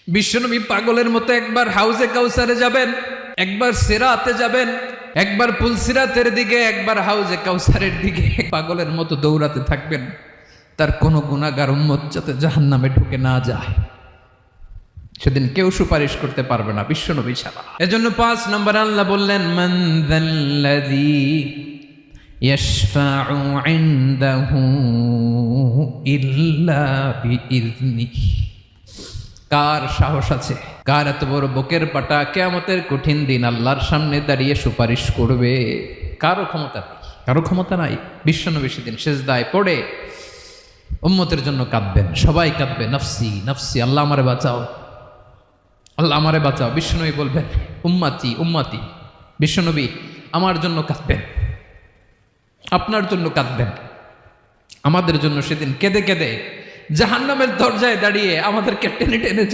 বিশ্বনবী পাগলের মতো একবার হাউজে কাউসারে যাবেন, একবার সিরাতে যাবেন, একবার পুলসিরাতের দিকে, একবার হাউজে কাউসারের দিকে পাগলের মতো দৌড়াতে থাকবেন। তার কোনো গুনাহগার উম্মত যাতে জাহান্নামে ঢুকে না যায়, সেদিন কেউ সুপারিশ করতে পারবে না বিশ্বনবী ছাড়া। এজন্য ৫ নম্বর আল্লাহ বললেন, মান যাল্লাযী ইয়াশফাউ ইনদাহু ইল্লা বিইযনিহি। কার সাহস আছে, কার এত বড় বুকের পাটা কিয়ামতের কঠিন দিন আল্লাহর সামনে দাঁড়িয়ে সুপারিশ করবে? কারো ক্ষমতা নাই, কারো ক্ষমতা নাই। বিশ্বনবী সেদিন সিজদায় পড়ে উম্মতের জন্য কাঁদবেন, সবাই কাঁদবে, নফসি নফসি, আল্লাহ আমারে বাঁচাও, আল্লাহ আমারে বাঁচাও। বিশ্বনবী বলবেন, উম্মতি উম্মতি। বিশ্বনবী আমার জন্য কাঁদবেন, আপনার জন্য কাঁদবেন, আমাদের জন্য সেদিন কেঁদে কেঁদে জাহান্নামের দরজায় দাঁড়িয়ে আমাদেরকে টেনে টেনে